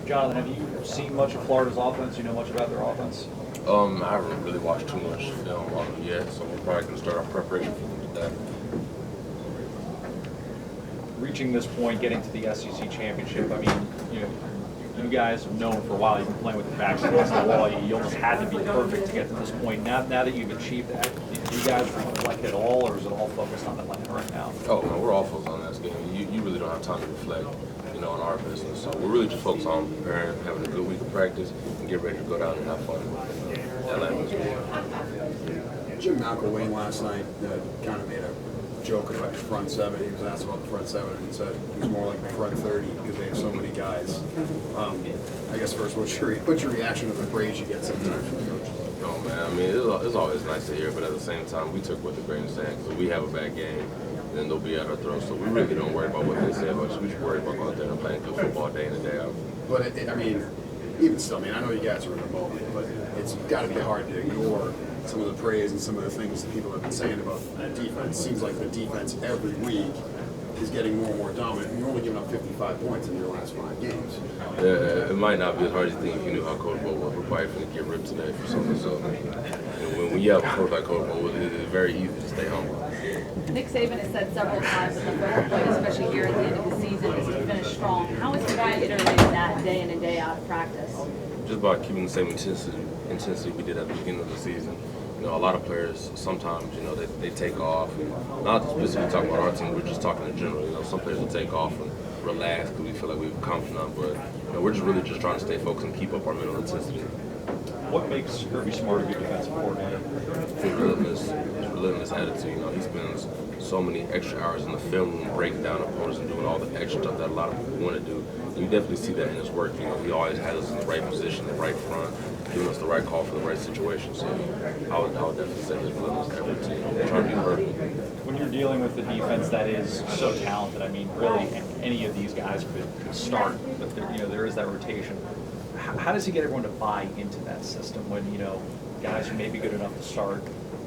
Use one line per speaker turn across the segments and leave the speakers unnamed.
Jonathan, have you seen much of Florida's offense? You know much about their offense?
I haven't really watched too much film on them yet, so we're probably going to start our preparation for them today.
Reaching this point, getting to the SEC championship, I mean, you guys have known for a while, you've been playing with your backs against the wall. You almost had to be perfect to get to this point. Now that you've achieved that, do you guys reflect at all, or is it all focused on Atlanta right now?
Oh, no, we're all focused on that game. You really don't have time to reflect, on our business. So we're really just focused on preparing, having a good week of practice, and get ready to go down and have fun in Atlanta.
Jim McElwain last night kind of made a joke about the front seven. He was asked about the front seven and said it was more like the front 30 because they have so many guys. I guess first, what's your reaction to the praise you get sometimes from the coaches?
Oh man, I mean it's always nice to hear, but at the same time we took with a grain of sand because we have a bad game, then they'll be at our throats. So we really don't worry about what they say about us. We should worry about going out there and playing good football day in and day out.
But I mean, even still, I know you guys are in the moment, but it's got to be hard to ignore some of the praise and some of the things that people have been saying about the defense. Seems like the defense every week is getting more and more dominant. You're only giving up 55 points in your last 5 games.
Yeah, it might not be as hard as you think if you knew how Coach Bo was. We're probably going to get ripped today for something. So when you have a coach like Coach Bo, it's very easy to stay humble.
Nick Saban has said several times in the football play, especially here at the end of the season, is to finish strong. How is the guy iterating that day in and day out of practice?
Just by keeping the same intensity we did at the beginning of the season. A lot of players sometimes, they take off. Not specifically talking about our team, we're just talking in general. Some players will take off and relax because we feel like we've accomplished enough. But we're just really just trying to stay focused and keep up our mental intensity.
What makes Kirby Smart a good defensive coordinator?
His relentless attitude. He spends so many extra hours in the film room breaking down opponents and doing all the extra stuff that a lot of people want to do. And you definitely see that in his work. He always has us in the right position, the right front, giving us the right call for the right situation. So I would definitely say his relentless effort to try to be perfect.
When you're dealing with the defense that is so talented, I mean, really, any of these guys could start, but there is that rotation. How does he get everyone to buy into that system when, guys who may be good enough to start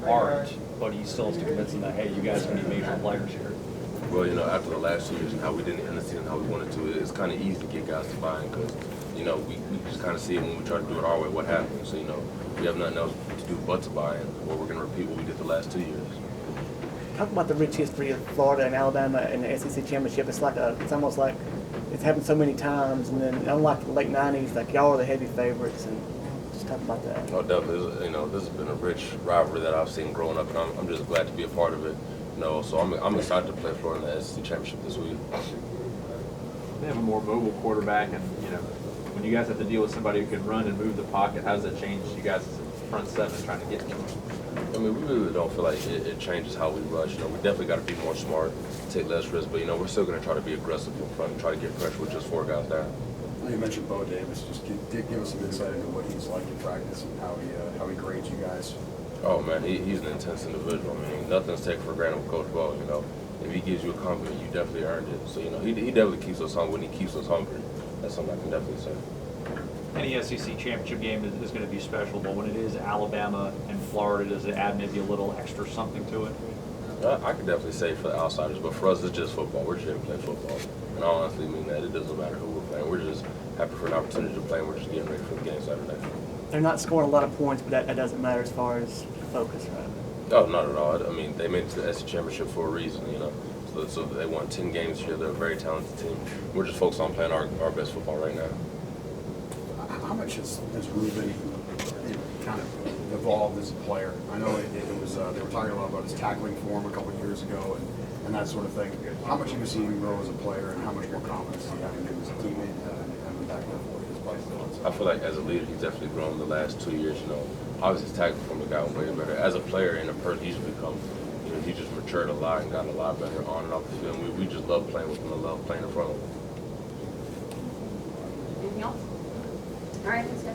aren't, but he still has to convince them that, hey, you guys can be major players here?
Well, after the last 2 years and how we didn't end the season how we wanted to, it's kind of easy to get guys to buy in because, we just kind of see it when we try to do it our way, what happens. So, we have nothing else to do but to buy in, or we're going to repeat what we did the last 2 years.
Talk about the rich history of Florida and Alabama in the SEC championship. It's almost like it's happened so many times, and then unlike the late '90s, like y'all are the heavy favorites. And just talk about that.
Oh, definitely. This has been a rich rivalry that I've seen growing up, and I'm just glad to be a part of it. So I'm excited to play Florida in the SEC championship this week.
They have a more mobile quarterback, and when you guys have to deal with somebody who can run and move the pocket, how does that change you guys' front seven trying to get to them?
I mean, we really don't feel like it changes how we rush. We definitely got to be more smart, take less risks, but we're still going to try to be aggressive in front and try to get pressure with just 4 guys down.
You mentioned Bo Davis. Just give us some insight into what he's like in practice and how he grades you guys.
Oh man, he's an intense individual. I mean, nothing's taken for granted with Coach Bo. If he gives you a compliment, you definitely earned it. So he definitely keeps us hungry. When he keeps us hungry, that's something I can definitely say.
Any SEC championship game is going to be special, but when it is Alabama and Florida, does it add maybe a little extra something to it?
I could definitely say for the outsiders, but for us, it's just football. We're just here to play football. And I honestly mean that. It doesn't matter who we're playing. We're just happy for an opportunity to play, and we're just getting ready for the game Saturday.
They're not scoring a lot of points, but that doesn't matter as far as focus, right?
Oh, not at all. I mean, they made it to the SEC championship for a reason, So they won 10 games here. They're a very talented team. We're just focused on playing our best football right now.
How much has Ruben kind of evolved as a player? I know it was they were talking a lot about his tackling form a couple of years ago and that sort of thing. How much have you seen him grow as a player, and how much more confidence do you have in him as a teammate and back there for his play?
I feel like as a leader, he's definitely grown the last 2 years. Obviously his tackling form has gotten way better. As a player and a person, he's become, he just matured a lot and gotten a lot better on and off the field. We just love playing with him and love playing in front of him.
Anything else? All right, let's go.